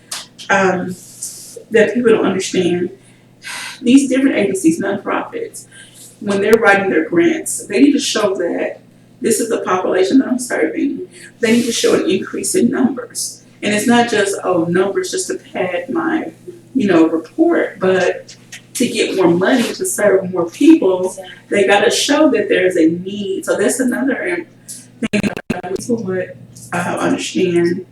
S1: that people don't understand. These different agencies, nonprofits, when they're writing their grants, they need to show that this is the population that I'm serving. They need to show an increase in numbers. And it's not just, numbers just to pad my, report, but to get more money to serve more people, they got to show that there's a need. So that's another thing that people would understand.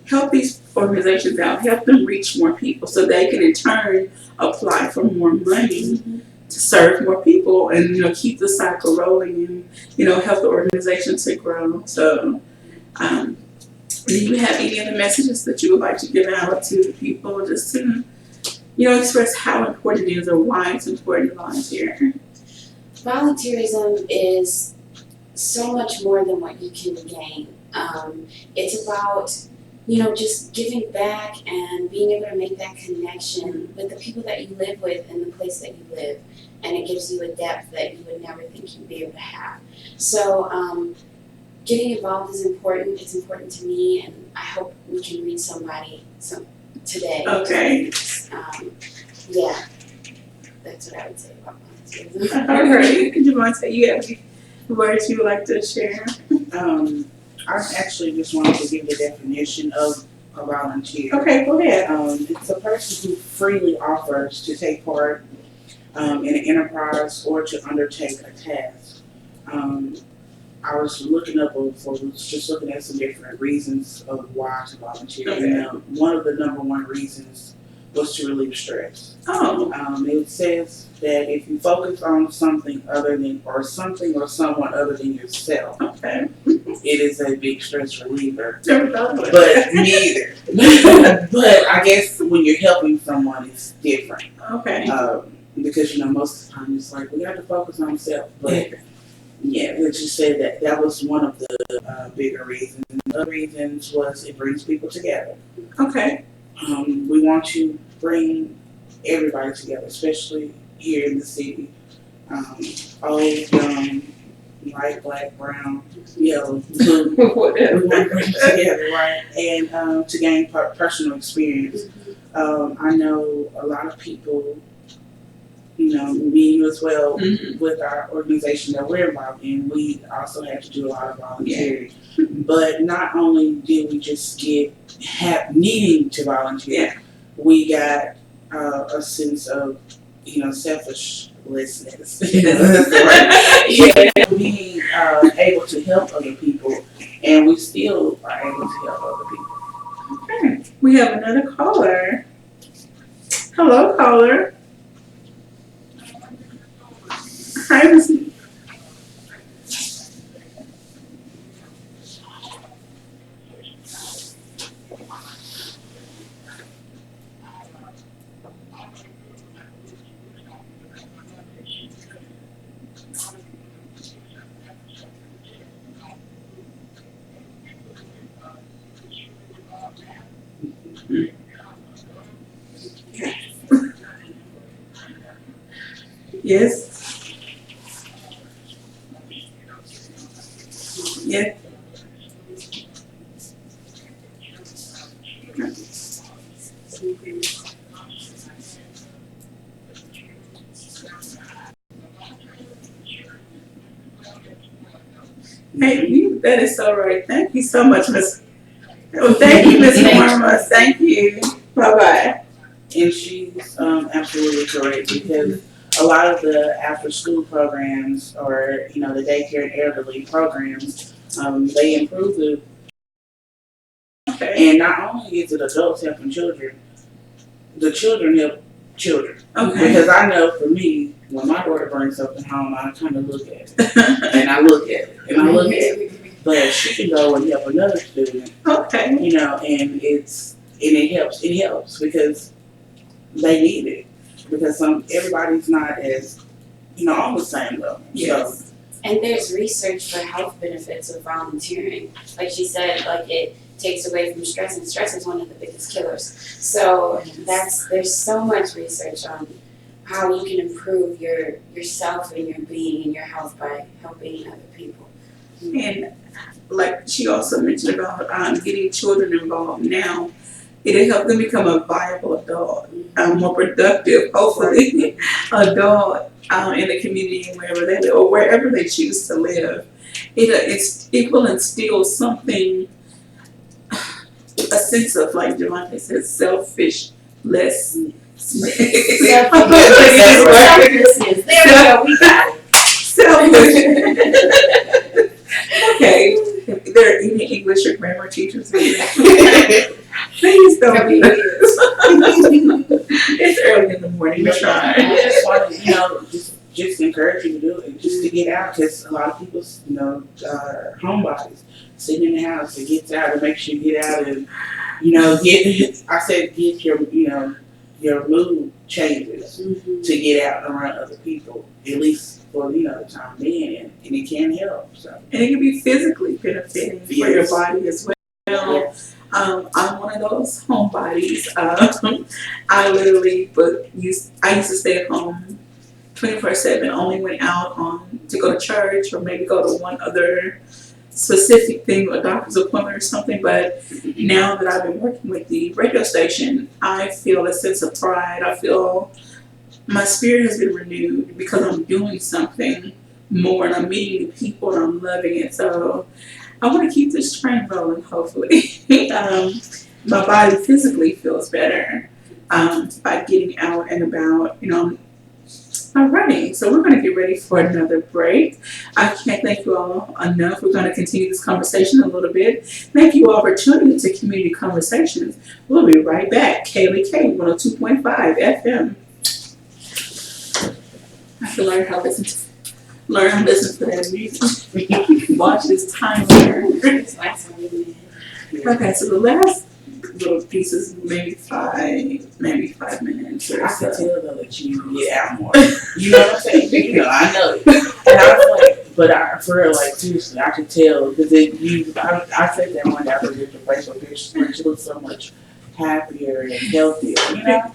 S1: Help these organizations out, help them reach more people so they can in turn apply for more money to serve more people and keep the cycle rolling and help the organization to grow. So do you have any other messages that you would like to give out to the people just to express how important it is or why it's important to volunteer?
S2: Volunteerism is so much more than what you can gain. It's about just giving back and being able to make that connection with the people that you live with and the place that you live. And it gives you a depth that you would never think you'd be able to have. So getting involved is important. It's important to me, and I hope we can reach somebody today.
S1: Okay.
S2: Yeah, that's what I would say about volunteerism.
S1: All right. Javante, you have any words you would like to share?
S3: I actually just wanted to give the definition of a volunteer.
S1: Okay, go ahead.
S3: It's a person who freely offers to take part in an enterprise or to undertake a task. I was looking at some different reasons of why to volunteer.
S1: Okay.
S3: And one of the number one reasons was to relieve stress.
S1: Oh.
S3: It says that if you focus on something or someone other than yourself,
S1: Okay.
S3: it is a big stress reliever.
S1: Never thought of it.
S3: But me either. But I guess when you're helping someone, it's different.
S1: Okay.
S3: Because most of the time it's like we have to focus on self. But yeah, as you said, that was one of the bigger reasons. And the other reasons was it brings people together.
S1: Okay.
S3: We want to bring everybody together, especially here in the city. Old, young, white, black, brown, yellow, blue. We want to bring them together, right? And to gain personal experience. I know a lot of people, me and you as well, with our organization that we're involved in, we also had to do a lot of volunteering. Yeah. But not only did we just needing to volunteer, we got a sense of, selflessness. Being able to help other people, and we still are able to help other people.
S1: Okay. We have another caller. Hello, caller. Hi, Miss. Yes. Yeah. Hey, that is so right. Thank you so much, Miss. Oh, thank you, Miss Warma. Thank you. Bye bye.
S3: And she's absolutely correct, because a lot of the after school programs or the daycare and elderly programs, they improve the.
S1: Okay.
S3: And not only is it adults helping children, the children help children.
S1: Okay.
S3: Because I know for me, when my daughter brings something home, I kind of look at it. And I look at it. And I look at it. But she can go and help another student.
S1: Okay.
S3: And it helps. It helps because they need it. Because everybody's not as, on the same level.
S1: Yes.
S3: So,
S2: and there's research for health benefits of volunteering. Like she said, it takes away from stress, and stress is one of the biggest killers. So there's so much research on how you can improve yourself and your being and your health by helping other people.
S1: And like she also mentioned about getting children involved now, it'll help them become a viable adult, more productive, hopefully, adult in the community wherever they live or wherever they choose to live. It will instill something, a sense of, like Javante says, selfishness.
S2: Selflessness. There we go. We got it.
S1: Selfish. Okay. If there are any English or grammar teachers here, please don't be. It's early in the morning. We're trying.
S3: I just want to, just encourage you to do it, just to get out, because a lot of people, homebodies sitting in the house. It gets out, it makes you get out and, get your mood changes to get out and around other people, at least for, the time being, and it can help, so.
S1: And it can be physically benefiting for your body as well.
S2: Yes.
S1: I'm one of those homebodies. I literally, I used to stay at home 24/7. Only went out to go to church or maybe go to one other specific thing, a doctor's appointment or something. But now that I've been working with the radio station, I feel a sense of pride. I feel my spirit has been renewed because I'm doing something more and I'm meeting new people and I'm loving it. So I want to keep this train rolling, hopefully. My body physically feels better by getting out and about, by running. So we're going to get ready for another break. I can't thank you all enough. We're going to continue this conversation a little bit. Thank you all for tuning into Community Conversations. We'll be right back. KLK 102.5 FM. I have to learn how to listen to learn how to listen to that music. Watch this timer. Okay, so the last little piece is maybe 5 minutes or
S3: I can
S1: so.
S3: tell though that you get out more. You know what I'm saying? You know, I know it. And I was like, but for real, like seriously, I could tell because I said that one day after your facial pictures, where you look so much happier and healthier. You know?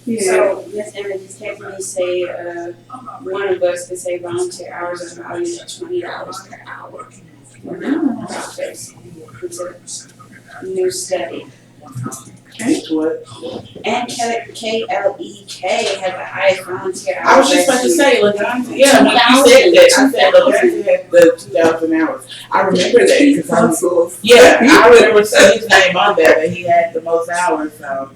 S1: Yeah.
S2: So Miss Emma just texted me say one of us could say volunteer hours are valued at $20 per hour. For nonprofits. It's a new study.
S3: That's what.
S2: And KLEK has the highest volunteer hours.
S3: I was just about to say, Lagante. Yeah, when you said that, I said Lagante had the 2,000 hours. I remember that because I remember seeing his name on there that he had the most hours. So.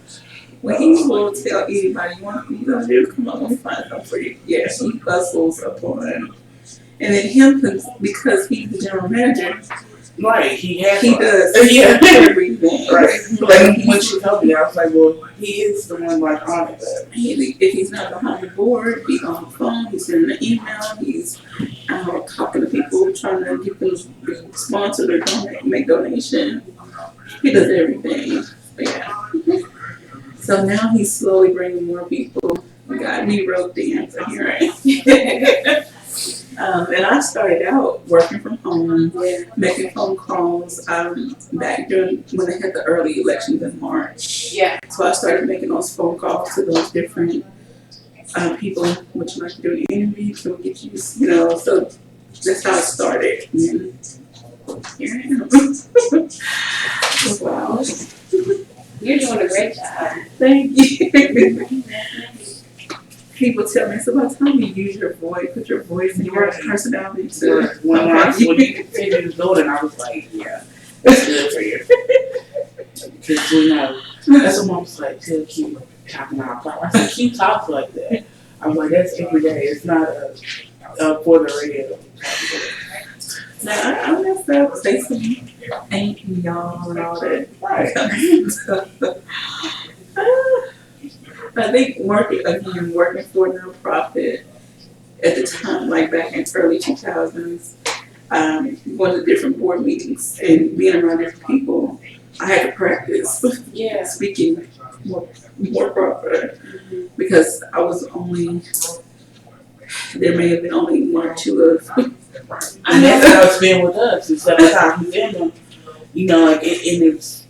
S1: When he will tell anybody, you want you gonna do, come on, let me find something for you. Yeah, he hustles upon. And then him, because he's the general manager,
S3: Right, he does
S1: everything.
S3: Right. Like when she told me, I was like, well, he is the one like on it.
S1: If he's not behind the board, he's on the phone, he's sending an email, he's talking to people, trying to get them to sponsor or make donation. He does everything. Yeah. So now he's slowly bringing more people. We got me rope dancer here, right? And I started out working from home, making phone calls back during when they had the early elections in March.
S2: Yeah.
S1: So I started making those phone calls to those different people. Would you like to do an interview? Can we get you? You know, so that's how it started. And here I am. Wow.
S2: You're doing a great job.
S1: Thank you. People tell me, so by the time you use your voice, put your voice and your personality to
S3: when you continued doing it, I was like, yeah, it's good for you. Because you know, that's what mom's like, tell keep talking about power. I said, keep talking like that. I was like, that's every day. It's not for the radio.
S1: Now, I messed up, say some ain't y'all and all that.
S3: Right.
S1: I think working for a nonprofit at the time, like back in early 2000s, going to different board meetings and being around different people, I had to practice speaking more proper because I was there may have been only one or two of.
S3: And that's how it's been with us. Instead of talking to them, you know, like it's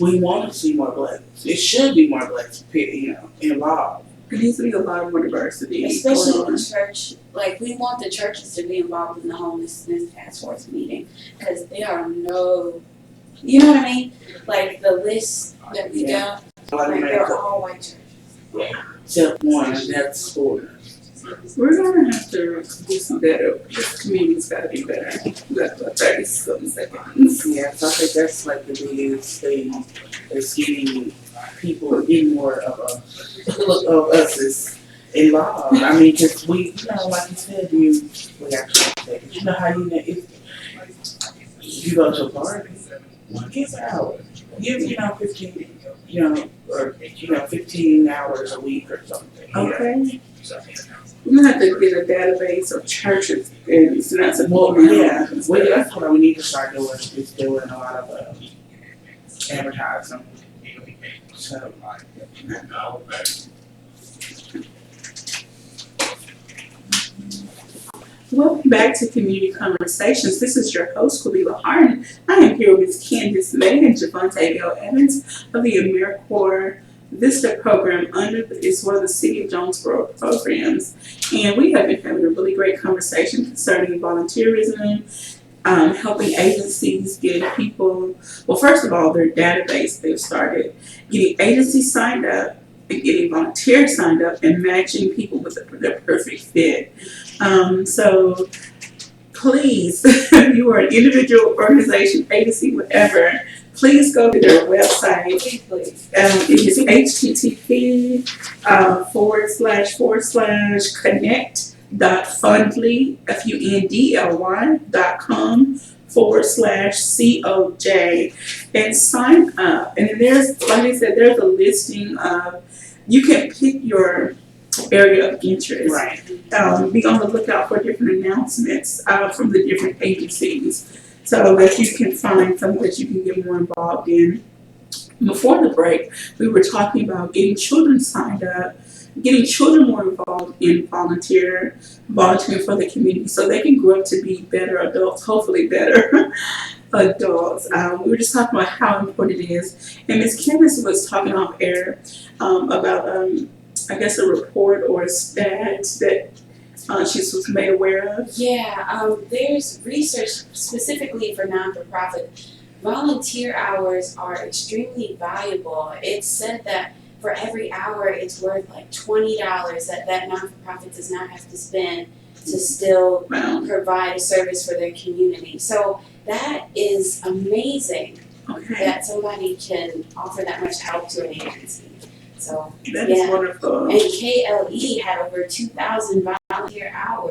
S3: we want to see more blacks. It should be more blacks, you know, involved.
S1: There needs to be a lot more diversity.
S2: Especially in the church. Like, we want the churches to be involved in the homelessness task force meeting because there are no, you know what I mean? Like, the list that we got, like, they're all white churches.
S3: Yeah. Except one, and that's school.
S1: We're gonna have to do some better. This community's gotta be better. We got about 30-something seconds.
S3: Yeah, so I think that's like the biggest thing is getting more of us is involved. I mean, because we, you know, like you said, you know how if you go to a party, get out. You know, 15, or 15 hours a week or something.
S1: Okay. We're gonna have to get a database of churches and so that's
S3: that's what we need to start doing. Is doing a lot of advertising. So.
S1: Welcome back to Community Conversations. This is your host, Kalila Harden. I am here with Ms. Candace May and Javante Evans of the AmeriCorps Vista program is one of the City of Jonesboro programs. And we have been having a really great conversation concerning volunteerism, helping agencies get people, well, first of all, their database they've started, getting agencies signed up and getting volunteers signed up and matching people with their perfect fit. So please, if you are an individual, organization, agency, whatever, please go to their website. It is http://connect.fundly.com/COJ and sign up. And then there's, like I said, there's a listing of, you can pick your area of interest.
S3: Right.
S1: Be on the lookout for different announcements from the different agencies so that you can find something that you can get more involved in. Before the break, we were talking about getting children signed up, getting children more involved in volunteering for the community so they can grow up to be better adults, hopefully better adults. We were just talking about how important it is. And Ms. Candace was talking off air about, I guess, a report or a stat that she was made aware of.
S2: Yeah, there's research specifically for non-for-profit. Volunteer hours are extremely valuable. It's said that for every hour it's worth like $20 that non-for-profit does not have to spend to still provide a service for their community. So that is amazing that somebody can offer that much help to an agency. So
S1: that is wonderful.
S2: And KLE had over 2,000 volunteer hours.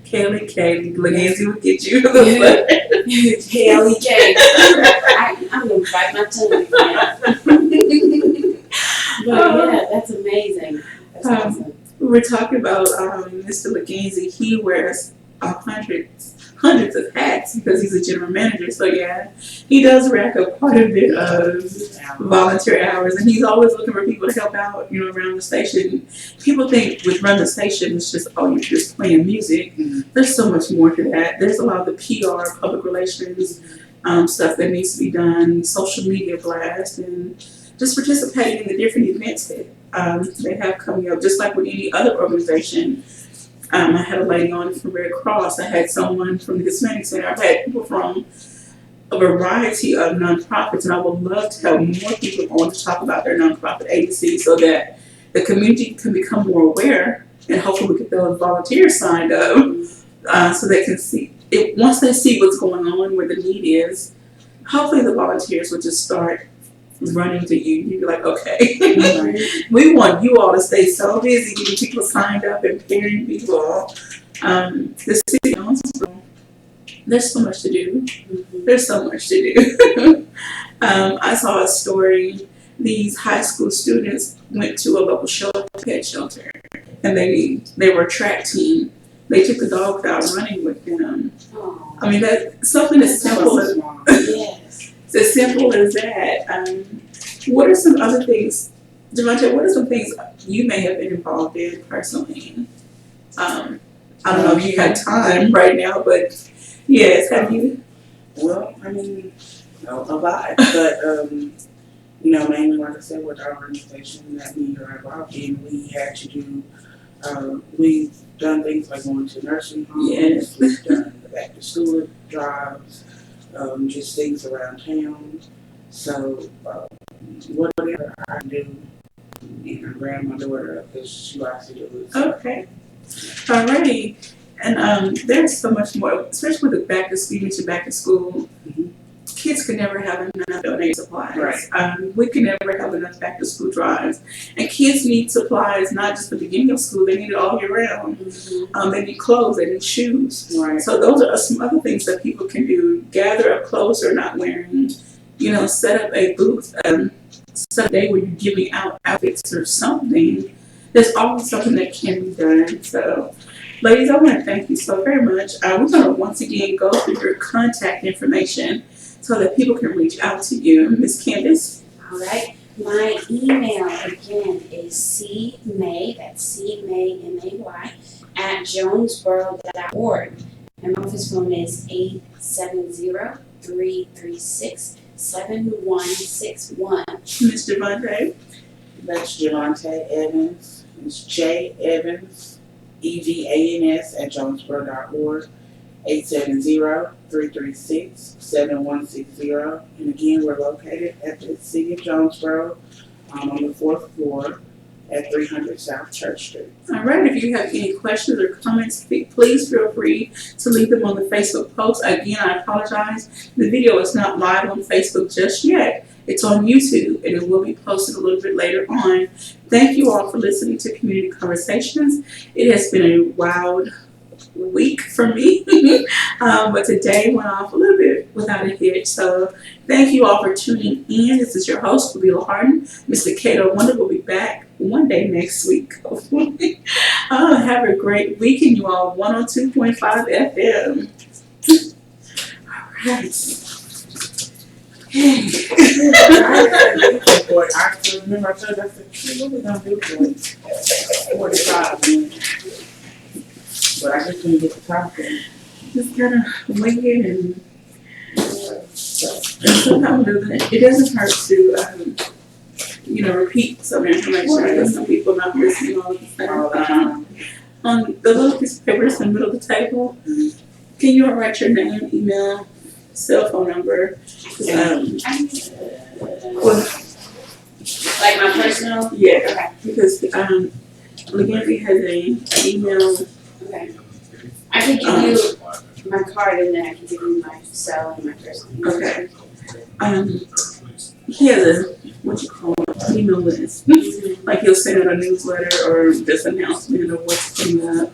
S1: Kaylee, Legacy will get you.
S2: KLEK. I'm gonna bite my tongue again. But yeah, that's amazing. That's awesome.
S1: We were talking about Mr. Legacy. He wears hundreds of hats because he's a general manager. So yeah, he does rack up quite a bit of volunteer hours, and he's always looking for people to help out, around the station. People think with run the station it's just, oh, you're just playing music. There's so much more to that. There's a lot of the PR, public relations stuff that needs to be done, social media blast, and just participating in the different events that they have coming up, just like with any other organization. I had a lady on from Red Cross. I had someone from the Hispanic Center. I've had people from a variety of nonprofits, and I would love to have more people on to talk about their nonprofit agencies so that the community can become more aware, and hopefully we get those volunteers signed up so they can see it. Once they see what's going on, where the need is, hopefully the volunteers will just start running to you. You'd be like, okay, we want you all to stay so busy getting people signed up and pairing people. The city council, there's so much to do. There's so much to do. I saw a story. These high school students went to a local pet shelter, and they were a track team. They took the dogs out running with them. I mean, that's something as simple as as simple as that. What are some other things, Javante? What are some things you may have been involved in personally? I don't know if you had time right now, but yes, have you?
S3: Well, I mean, a lot, but mainly like I said, with our organization that we are involved in, we had to do. We've done things like going to nursing homes.
S1: Yes.
S3: We've done the back to school drives. Just things around town. So whatever I do, and I grab my daughter up because she likes to do it.
S1: Okay. Alrighty. And there's so much more, especially with the back to school. Kids can never have enough donated supplies.
S3: Right.
S1: We can never have enough back to school drives. And kids need supplies not just the beginning of school, they need it all year round. They need clothes, they need shoes.
S3: Right.
S1: So those are some other things that people can do. Gather up clothes they're not wearing, set up a booth, set a day where you're giving out outfits or something. There's always something that can be done. So ladies, I want to thank you so very much. We're going to once again go through your contact information so that people can reach out to you. Ms. Candace?
S2: All right. My email, again, is cmay, that's C-M-A-Y, at jonesboro.org. And my office phone is 870-336-7161.
S1: Ms. Javante?
S3: That's Javante Evans. It's J. Evans, EVANS at jonesboro.org. 870-336-7160. And again, we're located at the City of Jonesboro on the 4th floor at 300 South Church Street.
S1: All right. If you have any questions or comments, please feel free to leave them on the Facebook post. Again, I apologize. The video is not live on Facebook just yet. It's on YouTube, and it will be posted a little bit later on. Thank you all for listening to Community Conversations. It has been a wild week for me, but today went off a little bit without a hitch. So thank you all for tuning in. This is your host, Khalila Harden. Mr. Cato Wonder will be back one day next week, hopefully. Have a great weekend, you all. 102.5 FM. All right.
S3: I still remember I told you, I said, "Shit, what we gonna do for 45 minutes?" But I just couldn't get the topic.
S1: Just kind of wing it and sometimes it doesn't hurt to, repeat some information because some people not listening all the time. On the little piece of paper that's in the middle of the table, can you write your name, email, cell phone number?
S2: Like my personal?
S1: Yeah, because Legandy has an email.
S2: Okay. I can give you my card and then I can give you my cell and my personal.
S1: Okay. He has a email list. Like he'll send out a newsletter or just announcement of what's coming up,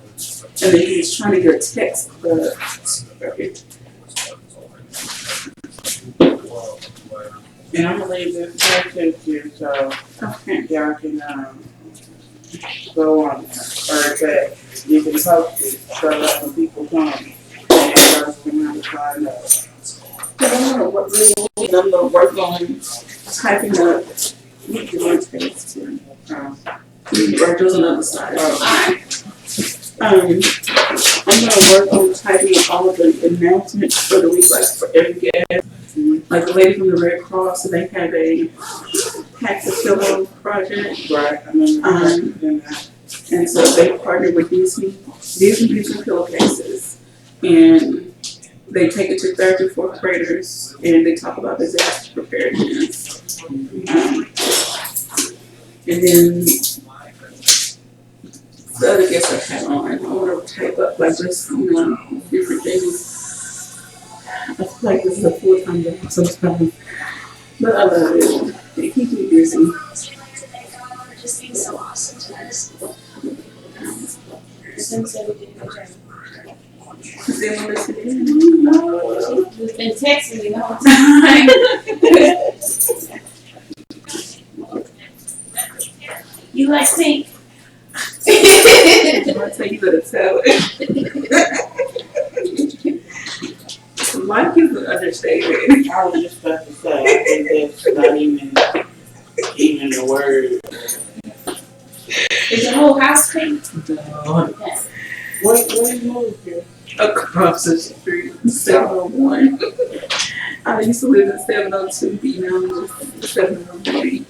S1: and then he's trying to get a text.
S3: And I'm gonna leave this tag here so
S1: Okay.
S3: y'all can go on there. Or that you can post it so that when people come and everybody can have to find out.
S1: I don't know what really I'm gonna work on typing up your text too. Or just another side. I'm gonna work on typing up all of the announcements for the week, like for every guest. Like the lady from the Red Cross, so they have a pack the pillow project.
S3: Right, I mean,
S1: And so they partner with Disney pillowcases, and they take it to third and fourth graders, and they talk about disaster preparedness. And then the other guests I have on, I want to type up like just different things. I feel like this is a full-time job sometimes, but I love it. It keeps me busy.
S2: Just being so awesome to us. Since everything goes
S1: Is anyone listening? No.
S2: You've been texting me the whole time. You like pink?
S1: I tell you better tell it. Like is an understatement.
S3: I was just about to say, I think that's not even the word.
S2: Is the whole house pink?
S1: No.
S3: Where you moved here?
S1: Across the street, 701. I used to live in 702, but now I'm just 703.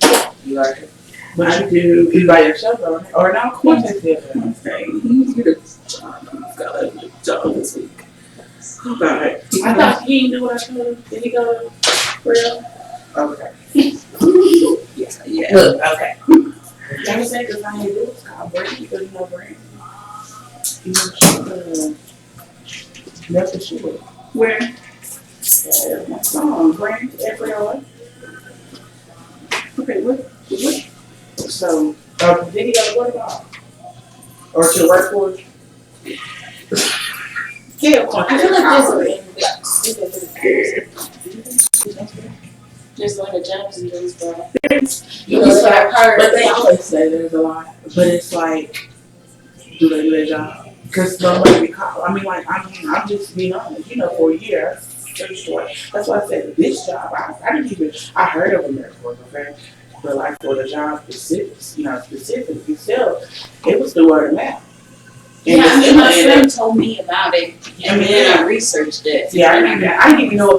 S3: You like it?
S1: But I do.
S3: You by yourself or no? Of course it's different.
S1: Okay, he's get a job. He's got a job this week. Oh God.
S3: I thought he didn't do what I told him. Did he go for real? Okay.
S1: Yeah.
S3: Look, okay. I was saying because I ain't do it's called Brand because you know Brand. You know, that's what she was.
S1: Where?
S3: My song, Brand, everywhere.
S1: Okay, what?
S3: So, did he go to work on? Or to work for? Yeah,
S2: I feel like there's a lot of jobs in Jonesboro. You know,
S3: It's
S2: what I've heard.
S3: but they always say there's a lot. But it's like, do they do their job? Because nobody be called. I mean, like, I'm just being honest. You know, for a year, pretty short. That's why I said this job. I didn't even. I heard of American Work, okay? But like for the job specifics, specific itself, it was the word of mouth.
S2: Yeah, I mean, my friend told me about it, and then I researched it.
S3: Yeah, I didn't even know